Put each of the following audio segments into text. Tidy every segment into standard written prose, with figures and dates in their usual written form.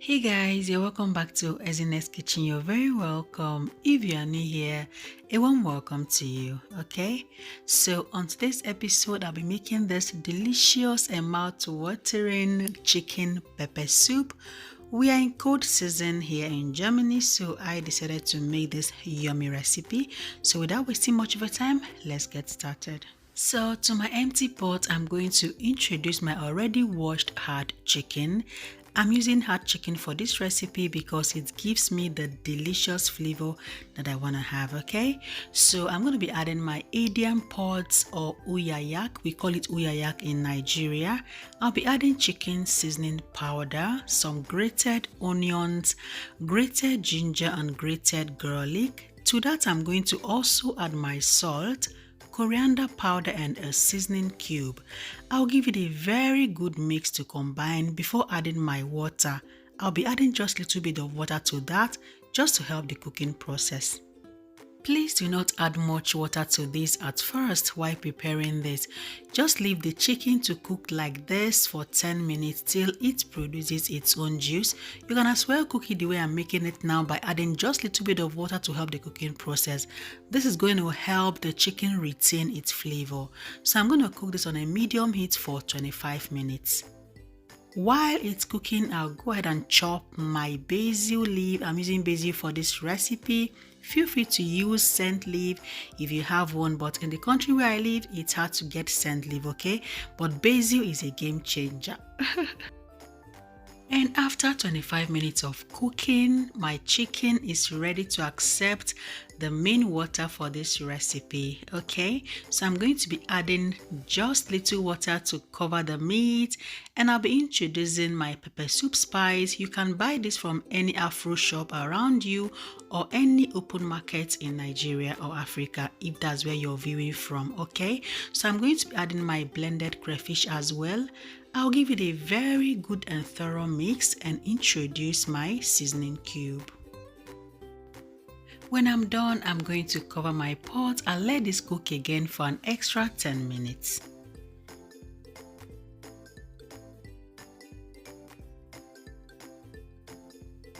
Hey guys, you're welcome back to Ezines Kitchen. You're very welcome. If you are new here, a warm welcome to you. Okay, so on today's episode, I'll be making this delicious and mouth-watering chicken pepper soup. We are in cold season here in Germany, so I decided to make this yummy recipe. So without wasting much of your time, let's get started. So to my empty pot, I'm going to introduce my already washed hard chicken. I'm using hard chicken for this recipe because it gives me the delicious flavor that I want to have, okay? So I'm going to be adding my Indian pods or uyayak. We call it uyayak in Nigeria. I'll be adding chicken seasoning powder, some grated onions, grated ginger and grated garlic. To that, I'm going to also add my salt, coriander powder and a seasoning cube. I'll give it a very good mix to combine before adding my water. I'll be adding just a little bit of water to that just to help the cooking process. Please do not add much water to this at first while preparing this. Just leave the chicken to cook like this for 10 minutes till it produces its own juice. You can as well cook it the way I'm making it now by adding just a little bit of water to help the cooking process. This is going to help the chicken retain its flavor. So I'm going to cook this on a medium heat for 25 minutes. While it's cooking, I'll go ahead and chop my basil leaf. I'm using basil for this recipe. Feel free to use scent leaf if you have one, but in the country where I live, it's hard to get scent leaf, okay? But basil is a game changer. And after 25 minutes of cooking, my chicken is ready to accept the main water for this recipe. Okay, so I'm going to be adding just little water to cover the meat, and I'll be introducing my pepper soup spice. You can buy this from any Afro shop around you or any open market in Nigeria or Africa if that's where you're viewing from. Okay, so I'm going to be adding my blended crayfish as well. I'll give it a very good and thorough mix and introduce my seasoning cube. When I'm done, I'm going to cover my pot and let this cook again for an extra 10 minutes.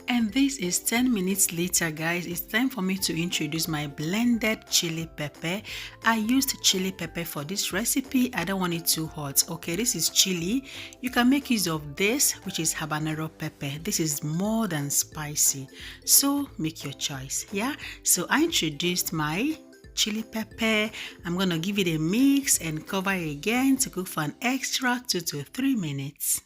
And this is 10 minutes later, guys. It's time for me to introduce my blended chili pepper. I used chili pepper for this recipe. I don't want it too hot. Okay, this is chili. You can make use of this, which is habanero pepper. This is more than spicy, so make your choice. Yeah, so I introduced my chili pepper. I'm gonna give it a mix and cover it again to cook for an extra 2 to 3 minutes.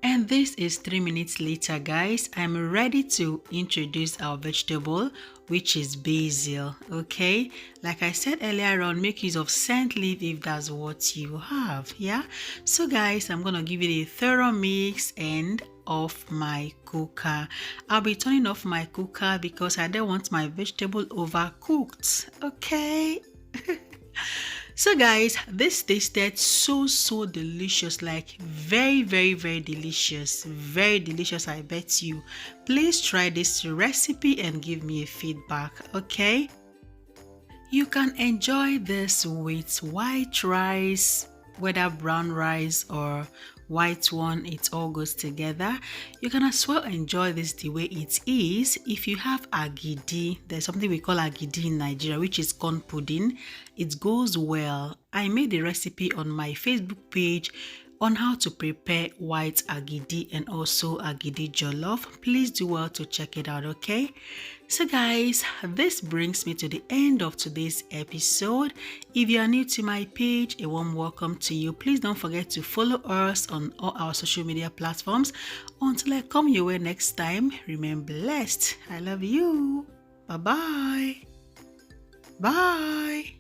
And this is 3 minutes later, guys. I'm ready to introduce our vegetable, which is basil. Okay, like I said earlier on, make use of scent leaf if that's what you have. Yeah, so guys, I'm gonna give it a thorough mix and off my cooker. I'll be turning off my cooker because I don't want my vegetable overcooked. Okay. So guys, this tasted so delicious, like very delicious, very delicious, I bet you. Please try this recipe and give me a feedback, okay? You can enjoy this with white rice, whether brown rice or white one, it all goes together. You can as well enjoy this the way it is. If you have agidi, there's something we call agidi in Nigeria, which is corn pudding. It goes well. I made a recipe on my Facebook page on how to prepare white agidi and also agidi jollof. Please do well to check it out, okay? So guys, this brings me to the end of today's episode. If you are new to my page, a warm welcome to you. Please don't forget to follow us on all our social media platforms. Until I come your way next time, remain blessed. I love you. Bye-bye. Bye.